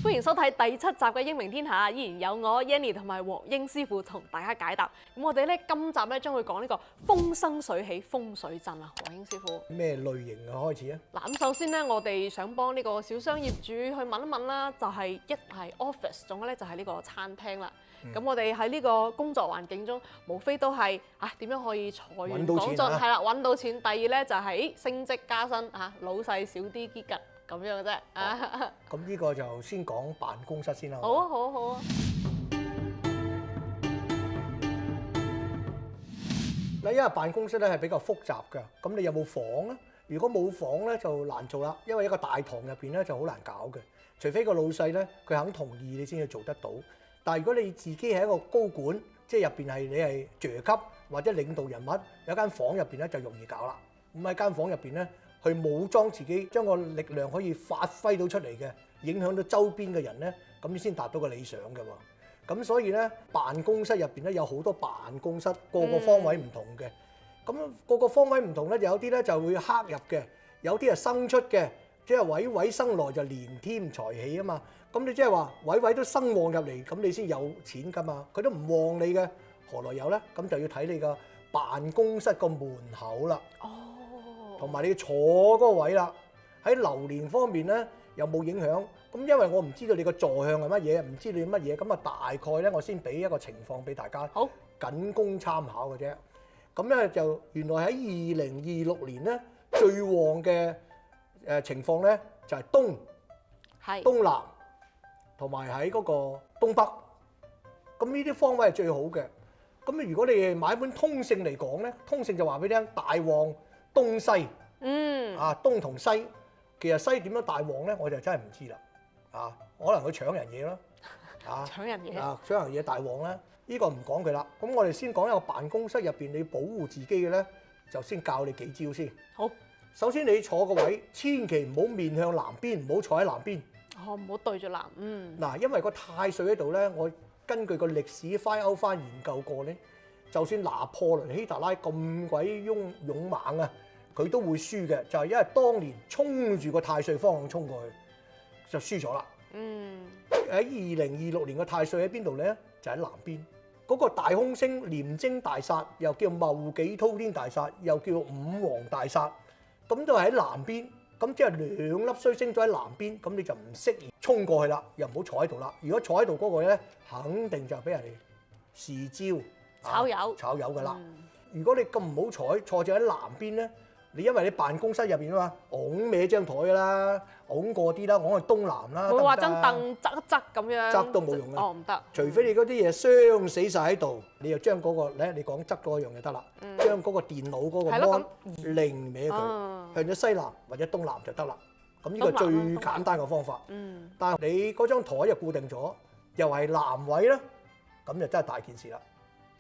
歡迎收睇第7集嘅《英明天下》，依然有我 Yanny 同埋黃英師傅同大家解答。咁我哋咧今集咧將會講呢個風生水起風水陣啊，黃英師傅。咩類型嘅開始啊？嗱咁首先咧，我哋想幫呢個小商業主去問一問啦，就係一係 office， 仲有咧就係呢個餐廳啦。咁我哋喺呢個工作環境中，無非都係點樣可以財源廣進，係啦，揾到錢。第二咧就係升職加薪老細少啲啲吉咁樣嘅啫。咁呢個就先講辦公室先啦。好啊，好啊，好啊。嗱，因為辦公室咧係比較複雜嘅，咁你有冇房咧？如果冇房咧就難做啦，因為一個大堂入邊咧就好難搞嘅，除非個老細咧佢肯同意你先至做得到。但係如果你自己係一個高管，即係入邊係你係爵級或者領導人物，有間房入邊咧就容易搞啦。咁喺間房入邊咧，去武裝自己，將個力量可以發揮到出嚟嘅，影響到周邊嘅人咧，咁你先達到個理想嘅喎。咁所以咧，辦公室入邊咧有好多辦公室，個個方位唔同嘅。咁個個方位唔同咧，有啲咧就會克入嘅，有啲係生出嘅，即係位位生來就連添財氣啊嘛。咁你即係話位位都生旺入嚟，咁你先有錢噶嘛。佢都唔旺你嘅，何來有咧？咁就要睇你個辦公室個門口啦。同埋你坐嗰個位啦，喺流年方面咧有冇影響？咁因為我唔知道你個座向係乜嘢，唔知你乜嘢，咁啊大概咧我先俾一個情況俾大家，好，僅供參考嘅啫。咁咧就原來喺2026年咧最旺嘅情況咧就係東南同埋喺嗰個東北。咁呢啲方位係最好嘅。咁如果你買一本通勝嚟講咧，通勝就話俾你聽大旺東西，東同西，其實西點樣大旺咧，我就真係唔知啦，可能佢搶人嘢咯，搶人嘢，搶人嘢大旺啦，呢個唔講佢啦。咁我哋先講一個辦公室入邊你保護自己嘅咧，就先教你幾招先。好，首先你坐個位，千祈唔好面向南邊，唔好坐喺南邊。唔好對住南。嗱，因為個太歲喺度咧，我根據個歷史翻翻研究過咧，就算拿破崙希特拉咁鬼勇猛啊，佢都會輸嘅，就係因為當年衝住個太歲方向衝過去，就輸咗啦。喺2026年個太歲喺邊度咧？就喺南邊。嗰個大凶星廉貞大煞，又叫戊己滔天大煞，又叫五黃大煞，咁都係喺南邊。咁即係兩粒衰星都喺南邊，咁你就唔適宜衝過去啦，又唔好坐喺度啦。如果坐喺度嗰個咧，肯定就俾人哋示招炒魷㗎啦。如果你咁唔好彩坐住喺南邊咧，你因為你辦公室入邊啊嘛，拱歪張台㗎啦，拱過啲啦，拱去東南啦。會話張凳側一側咁樣，側都冇用嘅。唔得。除非你嗰啲嘢傷死晒喺度，你就將嗰個咧，你講側嗰樣就得啦。將嗰個電腦嗰個 mon 擰歪佢，向咗西南或者東南就得啦。咁呢個最簡單嘅方法。但係你嗰張台又固定咗，又係南位啦，咁就真係大件事啦。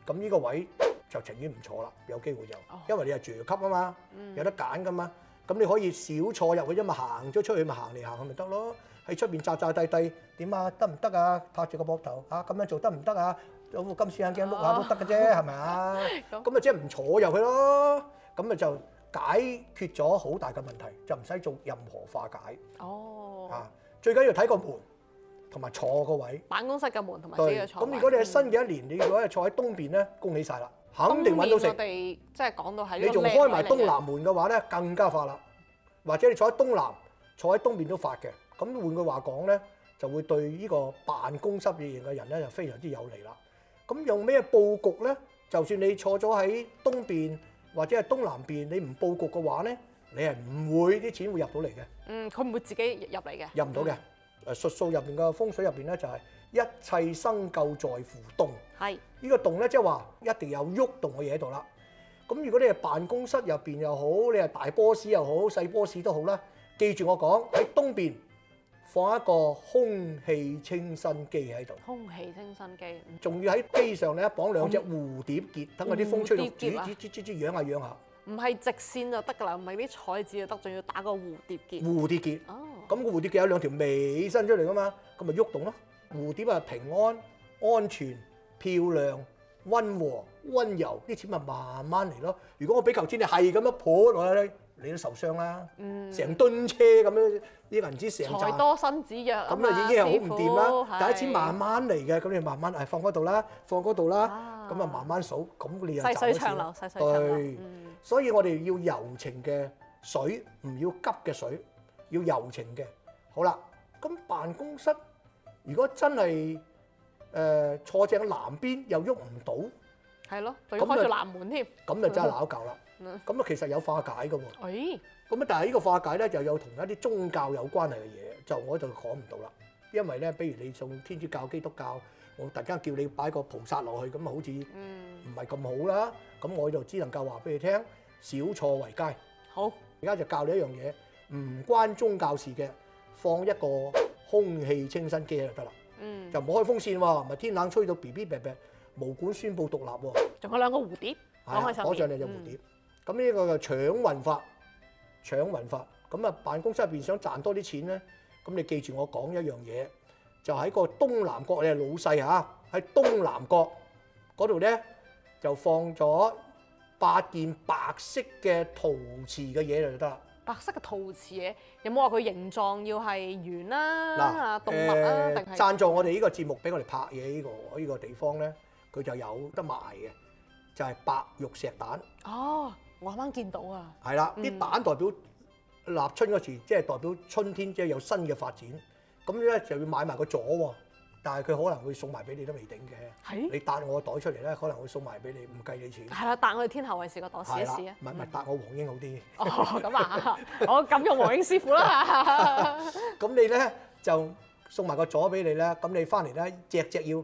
咁呢個位就情願唔坐啦，有機會就，因為你係爵級啊嘛，有得揀噶嘛。咁你可以少坐入去啫嘛，行咗出去咪行嚟行去咪得咯。喺出邊詐詐諦諦點啊？得唔得啊？拍住個膊頭咁樣做得唔得啊？有副金絲眼鏡碌下都得嘅啫，係咪啊？咁咪即係唔坐入去咯。咁咪就解決咗好大嘅問題，就唔使做任何化解。最緊要睇個門同埋坐個位。辦公室嘅門同埋自己嘅坐位。咁如果你係新嘅一年，你如果係坐喺東邊咧，恭喜晒啦，肯定揾到食。我哋即係講到喺你仲開埋東南門嘅話咧，更加發啦。或者你坐喺東南，坐喺東邊都發嘅。咁換句話講咧，就會對呢個辦公室嘅人咧就非常之有利啦。咁用咩佈局咧？就算你坐咗喺東邊或者係東南邊，你唔佈局嘅話咧，你係唔會啲錢會入到嚟嘅。佢唔會自己入嚟嘅。入唔到嘅。術數入邊嘅風水入邊咧就係一切生救在乎動。係。呢個動咧即係話一定有喐動嘅嘢喺度啦。咁如果你係辦公室入邊又好，你係大 boss 又好，細 boss 都好啦，記住我講喺東邊放一個空氣清新機喺度。空氣清新機。仲要喺機上咧綁兩隻蝴蝶結，等嗰啲風吹到養下養下。唔係直線就得㗎啦，唔係啲彩紙就得，仲要打個蝴蝶結。蝴蝶結。哦。咁個蝴蝶結有兩條尾伸出嚟㗎嘛，咁咪喐動咯。蝴蝶啊平安、安全、漂亮、溫和、溫柔，啲錢咪慢慢嚟咯。如果我俾嚿錢你係咁樣潑落去，你都受傷啦。嗯，成噸車咁樣啲銀紙成扎，財多身子弱啊嘛，咁啊已經係好唔掂啦。師傅第一錢慢慢嚟嘅，咁你慢慢放嗰度啦，放嗰度啦，啊咁啊慢慢數，咁你又賺細水咗錢啦。長流，細水長流。對，所以我哋要柔情嘅水，唔要急嘅水，要柔情嘅。好啦，咁辦公室如果真係坐正南邊又喐唔到，係咯，仲要開住南門添。咁就真係鬧交啦。咁啊其實有化解嘅喎。誒，咁啊，但係呢個化解咧就有同一啲宗教有關係嘅嘢，就我就講唔到啦。因為咧，比如你送天主教、基督教，我突然間叫你擺個菩薩落去，咁啊好似唔係咁好啦。咁我就只能夠話俾你聽，少錯為佳。好，而家就教你一樣嘢，唔關宗教事嘅，放一個空氣清新機就得啦。就唔好開風扇喎，咪天冷吹到 BB 病病，毛管宣佈獨立喎。仲有兩個蝴蝶係啊，攞上嚟就蝴蝶。咁呢個就搶運法，搶運法。咁啊，辦公室入邊想賺多啲錢咧，咁你記住我講一樣嘢，就喺個東南角，你係老細嚇，喺東南角嗰度咧就放咗8件白色嘅陶瓷嘅嘢就得啦。白色嘅陶瓷嘢，有冇話佢形狀要係圓啦、嗱，動物啊，定係贊助我哋呢個節目俾我哋拍嘢呢個地方咧，佢就有得賣嘅，就係白玉石蛋。哦，我啱啱見到啊。係啦，啲蛋代表立春嗰時，即係代表春天，即係有新嘅發展。咁咧就要買埋個座喎，但係佢可能會送埋俾你都未定嘅。係你搭我個袋出嚟咧，可能會送埋俾你，唔計你錢。係啦，但我哋天后衛視個袋試一係試啊。唔係搭我黃英好啲。哦，咁啊，我咁用黃英師傅啦。咁你咧就送埋個座俾你啦。咁你翻嚟咧，隻要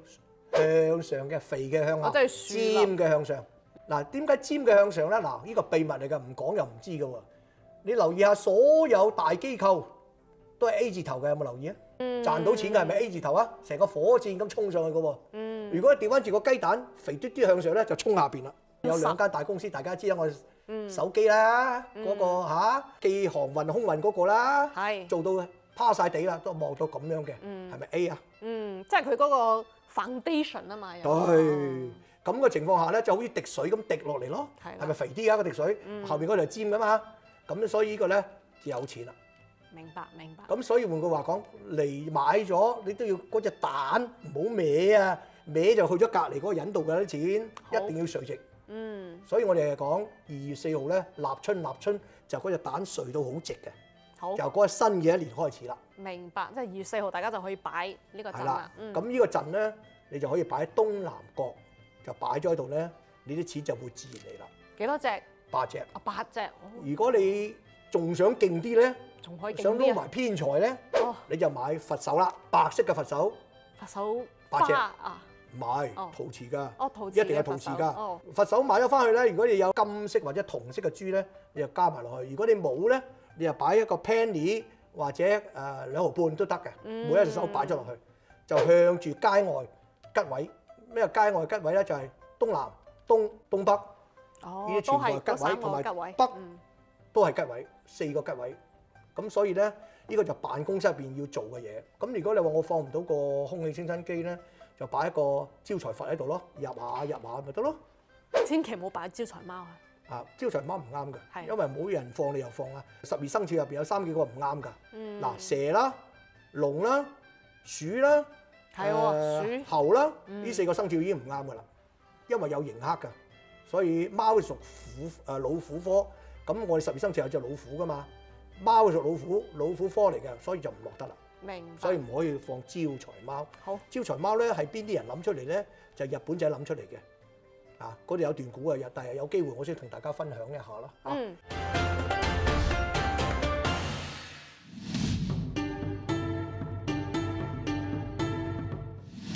向上嘅，肥嘅向下，即係尖嘅向上。嗱，點解尖嘅向上咧？嗱，呢個秘密嚟㗎，唔講又唔知㗎喎。你留意下，所有大機構都係 A 字頭嘅，有冇留意啊？賺到錢嘅係咪 A 字頭啊？成個火箭咁衝上去嘅喎。如果調翻住個雞蛋肥嘟嘟向上咧，就衝下邊啦。有兩間大公司，大家知啦，我手機啦，嗰個嚇寄航運、空運嗰個啦，係做到趴晒地啦，都望到咁樣嘅，係咪 A 啊？即係佢嗰個 foundation 啊嘛。對，咁嘅情況下咧，就好似滴水咁滴落嚟咯。係咪肥啲啊個滴水？後邊嗰度係尖㗎嘛。咁所以呢個咧就有錢啦。明白明白。咁所以換句話講，嚟買咗你都要嗰隻蛋唔好歪啊，歪就去咗隔離嗰個人度㗎啲錢，一定要垂直。所以我哋係講2月4號咧，立春就嗰隻蛋垂到好直嘅。好。由嗰個新嘅一年開始啦。明白，即係2月4號大家就可以擺呢個陣啦。咁呢個陣咧，你就可以擺喺東南角，就擺咗喺度咧，你啲錢就會自然嚟啦。幾多隻？8隻。啊，8隻。如果你仲想勁啲咧，仲可以勁想撈啲啊！埋偏財咧，哦，你就買佛手啦，白色嘅佛手，佛手8隻花啊！唔係哦陶瓷㗎，哦，陶瓷一定係嘅佛手陶瓷㗎。哦，佛手買咗翻去咧，如果你有金色或者銅色嘅珠咧，你就加埋落去；如果你冇咧，你就擺一個 penny 或者2毫半都得嘅，每一隻手擺咗落去，就向住街外吉位。咩街外吉位咧？就係東南、東北，哦，呢啲全部係吉位，同埋吉位北都係吉位，4個吉位。咁所以咧，呢個就辦公室入邊要做嘅嘢。咁如果你話我放唔到個空氣清新機咧，就擺一個招財佛喺度咯，入下咪得咯。千祈唔好擺招財貓啊！啊，招財貓唔啱係嘅，因為冇人放你又放啊。12生肖入邊有3幾個唔啱㗎。嗱，蛇啦、龍啦、鼠啦，係喎，鼠猴啦，呢4個生肖已經唔啱㗎啦，因為有刑克㗎。所以貓屬老虎科，咁我哋12生肖有隻老虎㗎嘛。貓屬老虎科嚟嘅，所以就唔落得啦。明白。所以唔可以放招財貓。好，招財貓咧係邊啲人諗出嚟咧？就係日本仔諗出嚟嘅。啊，嗰度有段古嘅，但係有機會我先同大家分享一下啦。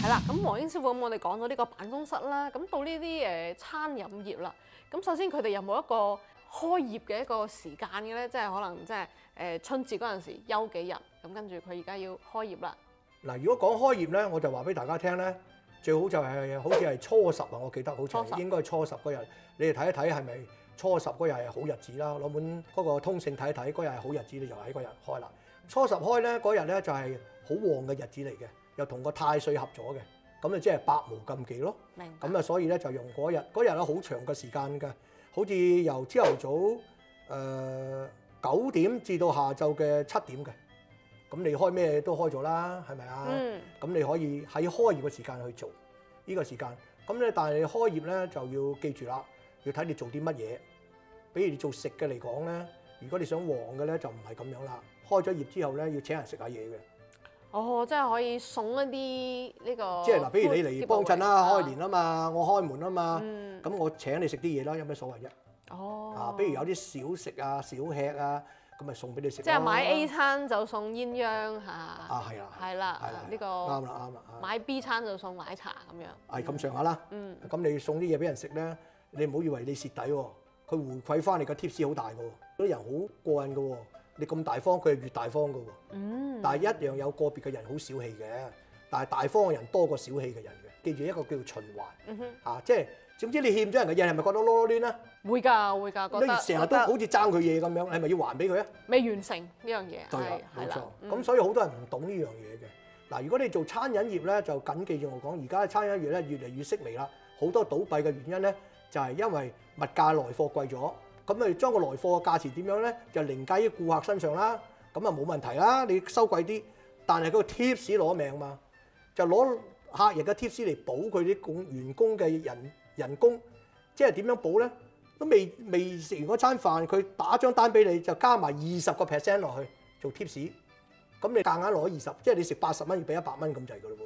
係啦，咁黃英師傅，咁我哋講咗呢個辦公室啦，咁到呢啲餐飲業啦，咁首先佢哋有冇一個開業嘅一個時間嘅咧？即係可能即係春節嗰陣時休幾日，咁跟住佢而家要開業啦。嗱，如果講開業咧，我就話俾大家聽咧，最好就係好似係初10啊，我記得好似係應該係初10嗰日，你哋睇一睇係咪初10嗰日係好日子啦？攞本嗰個通勝睇一睇，嗰日係好日子，你就喺嗰日開啦。初10開咧，嗰日咧就係好旺嘅日子嚟嘅，又同個太歲合咗嘅，咁啊即係百無禁忌咯。明白。咁啊，所以咧就用嗰日有好長嘅時間㗎，好似由朝頭早9點至到下晝嘅7點嘅。咁你開咩都開咗啦，係咪啊？咁你可以喺開業嘅時間去做呢個時間。咁咧，但係你開業咧就要記住啦，要睇你做啲乜嘢。比如你做食嘅嚟講咧，如果你想旺嘅咧，就唔係咁樣啦。開咗業之後咧，要請人食下嘢嘅。哦，即係可以送一啲呢個。即係嗱，比如你嚟幫襯啦，開年啊嘛，我開門啊嘛，咁我請你食啲嘢啦，有咩所謂啫？哦。啊，比如有啲小食啊、小吃啊，咁咪送俾你食。即係買 A 餐就送鴛鴦嚇。啊，係啦。係啦，呢個啱啦。買 B 餐就送奶茶咁樣。係咁上下啦。咁你送啲嘢俾人食咧，你唔好以為你蝕底喎，佢回饋翻你個 tips 好大嘅喎，啲人好過癮嘅喎。你咁大方，佢係越大方嘅喎。但係一樣有個別嘅人好小氣嘅，但係大方嘅人多過小氣嘅人嘅。記住一個叫做循環。即係總之你欠咗人嘅嘢，係咪覺得囉囉攣啊？會㗎，覺得。你成日都好似爭佢嘢咁樣，係咪要還俾佢啊？未完成呢樣嘢。對啦，冇錯。咁所以好多人唔懂呢樣嘢嘅。嗱，如果你做餐飲業咧，就緊記住我講，而家餐飲業咧越嚟越式微啦。好多倒閉嘅原因咧，就係因為物價來貨貴咗。咁咪將個來貨嘅價錢點樣咧？就凌駕於顧客身上啦。咁啊冇問題啦，你收貴啲，但係個 tips 攞命嘛，就攞客人嘅 tips 嚟補佢啲員工嘅人工，即係點樣補咧？都未食完嗰餐飯，佢打張單俾你，就加埋20% 落去做 tips。咁你夾硬攞20，即係你食80蚊要俾100蚊咁滯噶咯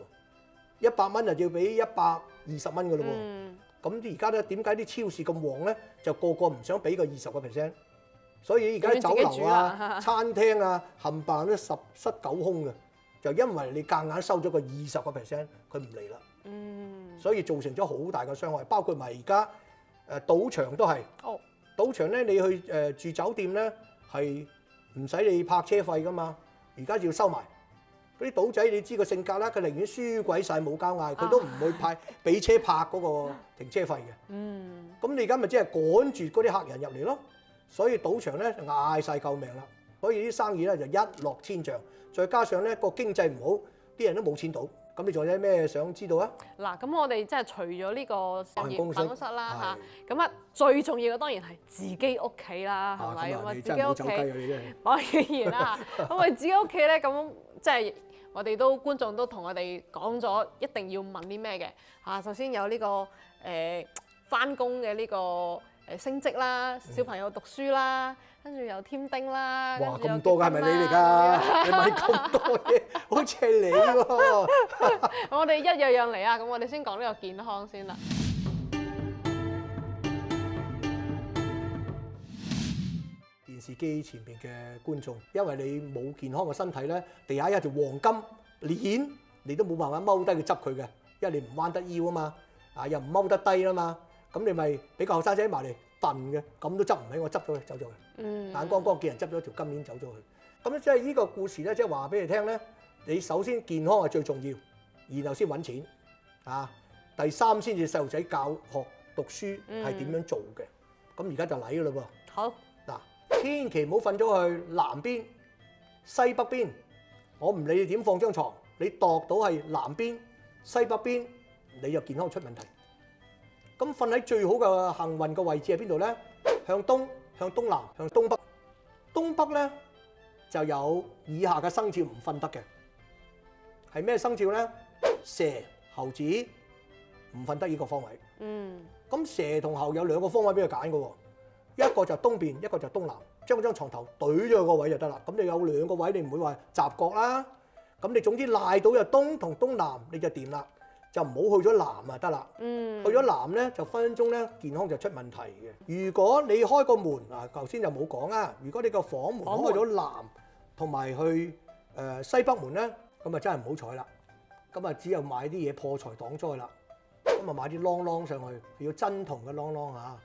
喎，100蚊就要俾120蚊噶咯喎。咁而家咧點解啲超市咁旺咧？就個個唔想俾個20%，所以而家啲酒樓啊、餐廳啊冚唪唥都十室九空嘅，就因為你夾硬收咗個20%，佢唔嚟啦。所以造成咗好大嘅傷害，包括埋而家賭場都係。賭場咧你去住酒店咧係唔使你泊車費噶嘛，而家要收埋。嗰啲賭仔你知個性格啦，佢寧願輸鬼晒冇交嗌，佢都唔會俾車泊嗰個停車費嘅。咁你而家咪即係趕住嗰啲客人入嚟咯，所以賭場咧就嗌晒救命啦。所以啲生意咧就一落千丈，再加上咧個經濟唔好，啲人都冇錢賭。咁你仲有啲咩想知道啊？嗱，咁我哋即係除咗呢個辦公室啦嚇，咁啊最重要嘅當然係自己屋企啦，係咪？咁啊自己屋企，當然啦。咁我哋自己屋企咧，咁即係我哋都觀眾都同我哋講咗，一定要問啲咩嘅嚇。首先有呢個返工嘅呢個升職啦，小朋友讀書啦。跟住又添丁啦，哇！咁多㗎係咪你嚟㗎？你問咁多嘢，好似係你喎。我哋一樣樣嚟啊！咁我哋先講呢個健康先啦。電視機前邊嘅觀眾，因為你冇健康嘅身體咧，地下有條黃金鏈，你都冇辦法踎低去執佢嘅，因為你唔彎得腰啊嘛，又唔踎得低啊嘛，咁你咪俾個後生仔埋嚟。笨嘅，咁都執唔起，我執咗佢走咗去。眼光光見人執咗條金鏈走咗去。咁即係呢個故事咧，即係話俾你聽咧，你首先健康係最重要，然後先揾錢啊。第三先至細路仔教學讀書係點樣做嘅。咁而家就嚟㗎啦噃。好嗱，千祈唔好瞓咗去南邊、西北邊。我唔理你點放張床，你度到係南邊、西北邊，你就健康出問題。咁瞓喺最好嘅幸運嘅位置喺邊度咧？向東、向東南、向東北。東北咧就有以下嘅生肖唔瞓得嘅，係咩生肖咧？蛇、猴子唔瞓得呢個方位。咁蛇同猴有兩個方位俾佢揀嘅喎，一個就東邊，一個就東南。將張床頭懟咗個位就得啦。咁你有兩個位，你唔會話雜角啦。咁你總之賴到就東同東南，你就掂啦。就唔好去咗南啊得啦，去咗南咧就分分鐘咧健康就出問題嘅。如果你開個門啊，頭先就冇講啊。如果你個房門開咗南同埋去西北門咧，咁啊真係唔好彩啦。咁啊只有買啲嘢破財擋災啦。咁啊買啲啷啷上去，要真銅嘅啷啷嚇，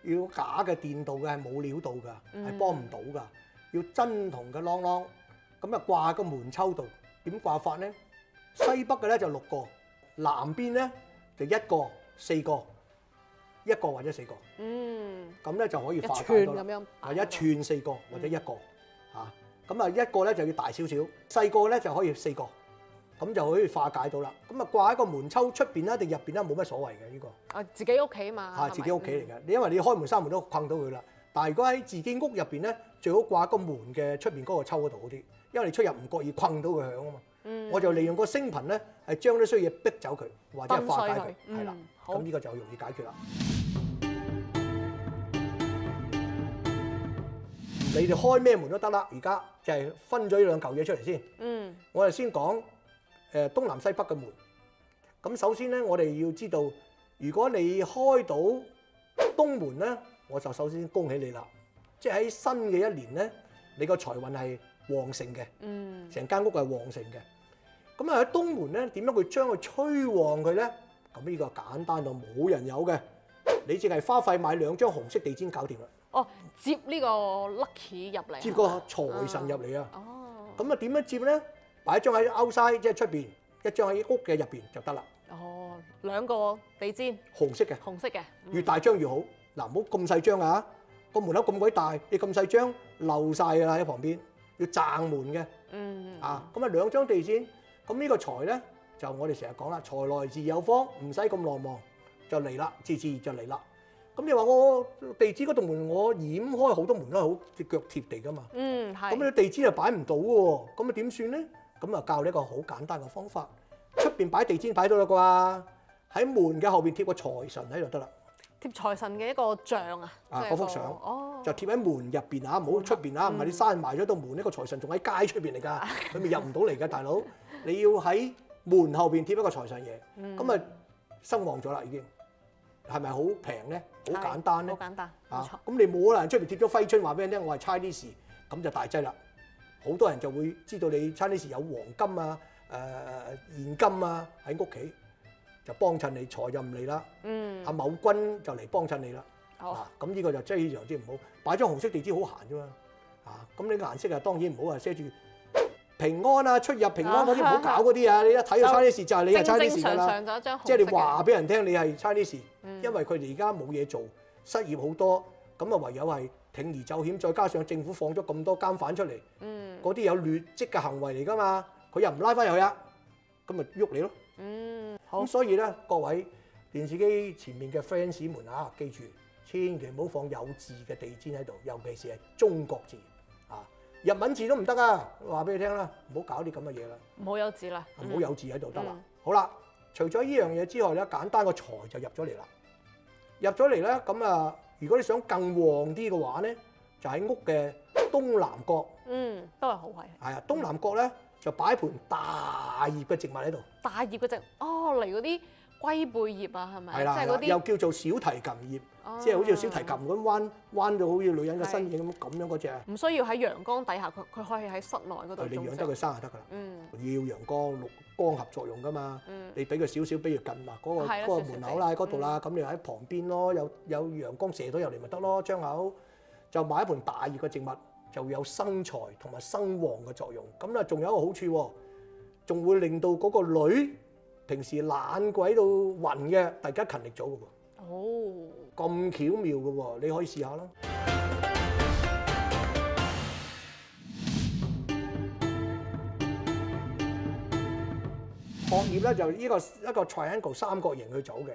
要假嘅電鍍嘅係冇料到㗎，係幫唔到㗎。要真銅嘅啷啷，咁啊掛喺個門抽度。點掛法咧？西北嘅咧就6個。南邊咧就1個、4個，1個或者4個，咁咧就可以化解到啦。一串4個或者1個，咁啊1個咧就要大少少，細個咧就可以4個，咁就可以化解到啦。咁啊掛喺個門抽出邊啦定入邊啦冇乜所謂嘅呢個。自己屋企嘛。自己屋企嚟嘅，因為你開門閂門都困到佢啦。但係如果喺自己屋入邊咧，最好掛個門嘅出邊嗰個抽嗰度好啲，因為你出入唔覺意困到佢響啊嘛。我就利用個聲頻咧，係將啲衰嘢逼走佢，或者係化解佢，係啦。咁呢個就容易解決啦。你哋開咩門都得啦，而家就係分咗呢兩嚿嘢出嚟先。我哋先講東南西北嘅門。咁首先咧，我哋要知道，如果你開到東門咧，我就首先恭喜你啦。即係喺新嘅一年咧，你個財運係旺盛嘅，成間屋係旺盛嘅。咁啊喺東門咧，點樣去將佢催旺佢咧？咁呢個簡單到冇人有嘅，你淨係花費買2張紅色地氈搞掂啦。哦，接呢個 lucky 入嚟，接個財神入嚟啊！哦，咁啊點樣接咧？擺一張喺 outside，即係出邊，一張喺屋嘅入邊就得啦。哦，2個地氈，紅色嘅，紅色嘅，越大張越好。嗱，唔好咁細張啊！個門口咁鬼大，你咁細張漏晒㗎啦喺旁邊，要掙門嘅。啊，咁啊2張地氈，咁呢個財咧就我哋成日講啦，財來自有方，唔使咁浪漫就嚟啦，自然就嚟啦。咁你話我地氈嗰度門，我掩開好多門都係好隻腳貼地㗎嘛。係。咁你地氈又擺唔到喎，咁啊點算咧？咁啊教你一個好簡單嘅方法，出邊擺地氈擺到啦啩，喺門嘅後邊貼個財神喺度得啦。貼財神嘅一個像啊！嗰幅相，就貼喺門入邊啊，唔好出邊啊，唔係你閂埋咗道門，呢個財神仲喺街出邊嚟㗎，佢咪入唔到嚟㗎，大佬。你要喺門後邊貼一個財神爺，咁啊生旺咗啦已經。係咪好平咧？好簡單咧？好簡單，冇錯。咁你冇可能出邊貼咗揮春話俾人聽，我係 Chinese，咁就大劑啦。好多人就會知道你 Chinese 有黃金啊、現金啊喺屋企，就幫襯你，財就唔嚟啦。阿某君就嚟幫襯你啦。咁呢個就非常之唔好。擺張紅色地氈好閒啫嘛。咁你顏色啊當然唔好話寫住平安啊、出入平安嗰啲唔好搞嗰啲啊！你一睇就 Chinese 就係你係 Chinese 㗎啦。即係你話俾人聽你係 Chinese，因為佢哋而家冇嘢做，失業好多，咁啊唯有係鋌而走險，再加上政府放咗咁多監犯出嚟，嗰啲有劣跡嘅行為嚟㗎嘛，佢又唔拉翻入去啊，咁咪喐你咯。咁所以咧，各位電視機前面嘅 fans 們啊，記住千祈唔好放有字嘅地氈喺度，尤其是係中國字。日文字都唔得啊！話俾你聽啦，唔好搞啲咁嘅嘢啦。唔好有字啦，唔好有字喺度得啦。好啦，除咗呢樣嘢之外咧，簡單個財就入咗嚟啦。入咗嚟咧，咁啊，如果你想更旺啲嘅話咧，就喺屋嘅東南角。都係好位。係啊，東南角咧就擺盤大葉嘅植物喺度。大葉嘅植物，嚟嗰啲龜背葉啊，係咪？係啦，即係嗰啲又叫做小提琴葉。即係好似小提琴咁彎到好似女人嘅身影咁樣嗰隻。唔需要喺陽光底下，佢可以喺室內嗰度。你養得佢生就得㗎啦。要陽光光合作用㗎嘛。你俾佢少少，比如近啊嗰個門口啦喺嗰度啦，咁你喺旁邊咯，有陽光射到入嚟咪得咯，窗口就買一盆大葉嘅植物，就會有生財同埋生旺嘅作用。咁啊，仲有一個好處喎，仲會令到嗰個女平時懶鬼到暈嘅，突然間勤力咗㗎喎。咁巧妙嘅喎，你可以試下啦。學業咧就呢個一個 triangle 三角形去走嘅，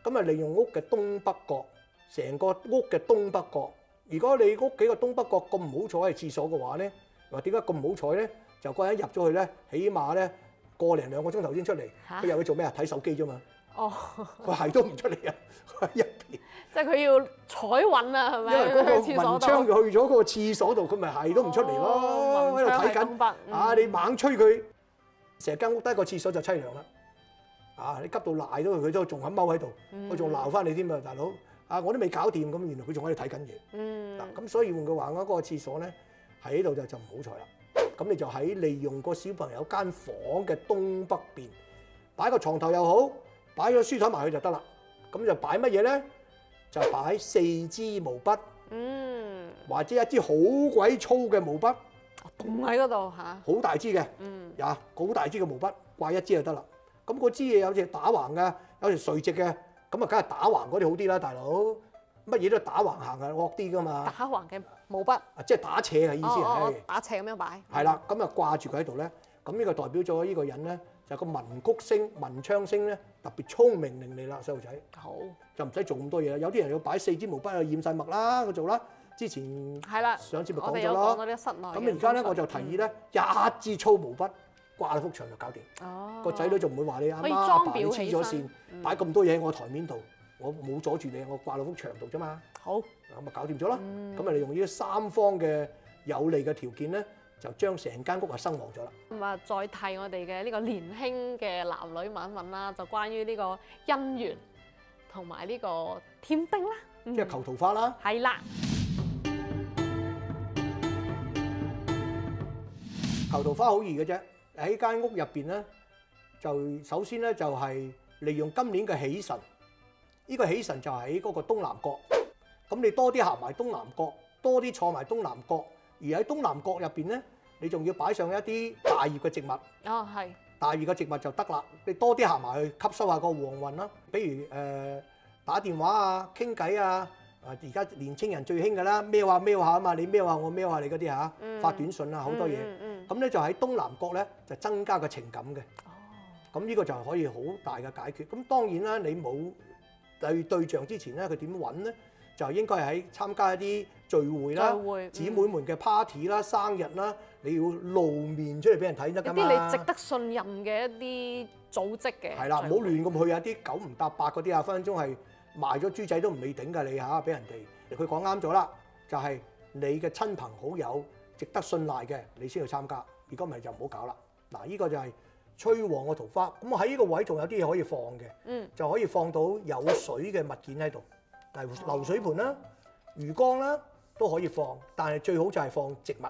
咁啊利用屋嘅東北角，成個屋嘅東北角。如果你屋企個東北角咁唔好彩係廁所嘅話咧，話點解咁唔好彩咧？就嗰人入咗去咧，起碼咧個零2個鐘頭先出嚟，佢入去做咩啊？睇手機啫嘛。佢係都唔出嚟啊！佢喺入邊。即係佢要採運啊，係咪？因為嗰個文昌就去咗嗰個廁所度，佢咪係都唔出嚟咯，喺度睇緊。你猛催佢，成間屋得一個廁所就凄涼啦。你急到賴咗佢都仲肯踎喺度，佢仲鬧翻你添啊，大佬！我都未搞掂咁，原來佢仲喺度睇緊嘢。嗱，咁所以換句話講，嗰個廁所咧喺度就唔好彩啦。咁你就喺利用個小朋友間房嘅東北邊擺個床頭又好，擺咗書台埋去就得啦。咁就擺乜嘢咧？就擺4支毛筆，或者一支好鬼粗嘅毛筆，棟喺嗰度嚇，好大支嘅，好大支嘅毛筆掛一支就得啦。咁嗰支嘢有隻打橫嘅，有條垂直嘅，咁啊梗係打橫嗰啲好啲啦，大佬。乜嘢都打橫行係惡啲噶嘛。打橫嘅毛筆，即係打斜嘅意思係。打斜咁樣擺。係啦，咁啊掛住佢喺度咧，咁呢個代表咗呢個人咧。就個文曲星、文昌星咧，特別聰明伶俐啦，細路仔。好就唔使做咁多嘢啦。有啲人要擺4支毛筆去染晒墨啦，佢做啦。之前係啦，上節目我哋講咗啦。有講到啲室內嘅咁而家咧，風水我就提議咧，一支粗毛筆掛喺幅牆就搞掂。哦，個仔女就唔會話你阿媽阿可以裝爸你黐裱起身咗線，擺咁多嘢喺我台面度，我冇阻住你，我掛到幅牆度啫嘛。好，咁咪搞掂咗啦。咁啊，利用呢三方嘅有利嘅條件咧，就將成間屋啊生旺咗啦。咁啊，再替我哋嘅呢個年輕嘅男女問一問啦，就關於呢個姻緣同埋呢個添丁啦，即係求桃花啦。係啦，求桃花好易嘅啫，喺間屋入邊咧，就首先咧就係利用今年嘅喜神，呢個喜神就喺嗰個東南角。咁你多啲行埋東南角，多啲坐埋東南角，而喺東南角入邊咧，你仲要擺上一啲大葉嘅植物。哦係，大葉嘅植物就得啦，你多啲行埋去吸收下個旺運啦。比如打電話啊、傾偈啊，而家年青人最興㗎啦，喵下喵下啊嘛，你喵下我喵下你嗰啲嚇，發短信啊好多嘢。咁咧就喺東南角咧就增加個情感嘅。哦，咁呢個就可以好大嘅解決。咁當然啦，你冇對象之前咧，佢點揾咧？就應該係喺參加一啲聚會啦、姊妹們嘅 party 啦、生日啦，你要露面出嚟俾人睇得㗎嘛。一啲你值得信任嘅一啲組織嘅。係啦，唔好亂咁去啊！啲九唔搭八嗰啲啊，分分鐘係賣咗豬仔都唔未頂㗎你嚇，俾人哋。佢講啱咗啦，就係你嘅親朋好友值得信賴嘅，你先去參加。如果唔係就唔好搞啦。嗱，呢個就係催旺個桃花。咁我喺呢個位仲有啲嘢可以放嘅，就可以放到有水嘅物件喺度。例如流水盤啦、魚缸啦都可以放，但係最好就係放植物。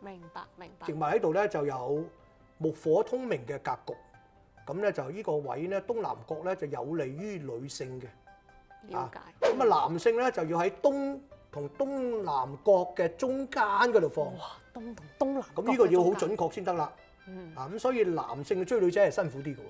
明白明白。植物喺度咧就有木火通明嘅格局，咁咧就呢個位咧東南角咧就有利於女性嘅。了解。咁啊男性咧就要喺東同東南角嘅中間嗰度放。哇，東同東南。咁呢個要好準確先得啦。咁所以男性追女仔係辛苦啲嘅喎。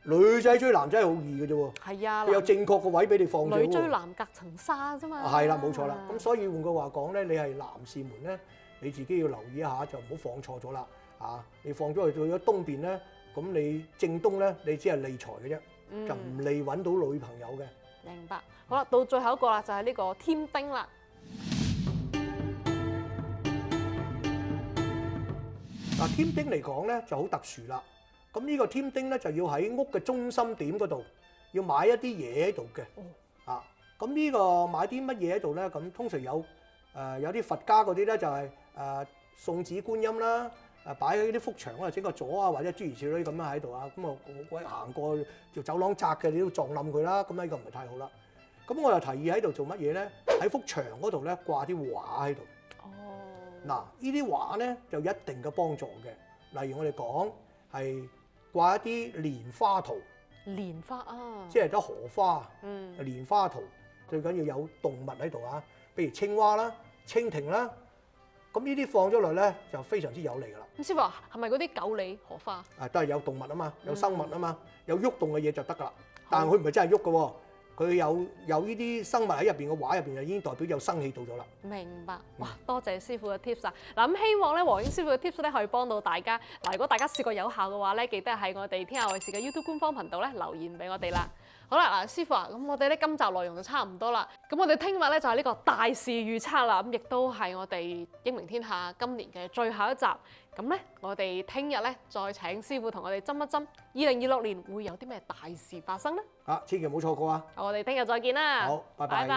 女仔追男仔係好易嘅啫喎，係啊，佢有正確個位俾你放咗喎。女追男隔層紗啫嘛。係啦，冇錯啦。咁所以換句話講咧，你係男士們咧，你自己要留意一下，就唔好放錯咗啦。你放咗去到咗東邊咧，咁你正東咧，你只係利財嘅啫，就唔利揾到女朋友嘅。明白。好啦，到最後一個啦，就係呢個添丁啦。嗱，添丁嚟講咧就好特殊啦。咁呢個添丁咧就要喺屋嘅中心點嗰度，要買一啲嘢喺度嘅。咁呢個買啲乜嘢喺度咧？咁通常有啲佛家嗰啲咧就係送子觀音啦，擺喺啲幅牆嗰度整個座啊，或者諸如此類咁樣喺度啊。咁啊，鬼行過條走廊窄嘅，你都撞冧佢啦。咁呢個唔係太好啦。咁我又提議喺度做乜嘢咧？喺幅牆嗰度咧掛啲畫喺度。嗱，呢啲畫咧就有一定嘅幫助嘅。例如我哋講係掛一啲蓮花圖，蓮花啊，即係得荷花，蓮花圖最緊要有動物喺度啊，譬如青蛙啦、蜻蜓啦，咁呢啲放咗落咧就非常之有利噶啦。咁師傅話係咪嗰啲九里荷花？都係有動物啊嘛，有生物啊嘛，有喐動嘅嘢就得噶啦。但係佢唔係真係喐嘅喎，佢有呢啲生物喺入邊嘅畫入邊就已經代表有生氣到咗啦。明白，哇！多謝師傅嘅 tips 啊！嗱，咁希望咧黃英師傅嘅 tips 咧可以幫到大家。嗱，如果大家試過有效嘅話咧，記得喺我哋天下衛視嘅 YouTube 官方頻道咧留言俾我哋啦。好啦，嗱，師傅啊，咁我哋咧今集內容就差唔多啦。咁我哋聽日咧就係呢個大事預測啦，咁亦都係我哋英明天下今年嘅最後一集。咁咧，我哋聽日咧再請師傅同我哋斟一斟2026年會有啲咩大事發生咧？千祈唔好錯過啊！我哋聽日再見啦！好，拜拜。拜拜。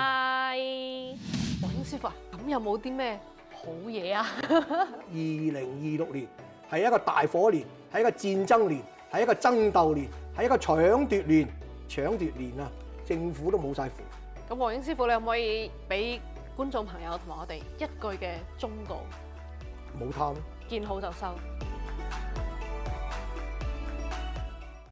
黃英師傅啊，咁有冇啲咩好嘢啊？2026年係一個大火年，係一個戰爭年，係一個爭鬥年，係一個搶奪年。搶奪年啊！政府都冇晒符。咁黃英師傅，你可唔可以俾觀眾朋友同埋我哋一句嘅忠告？冇貪。見好就收。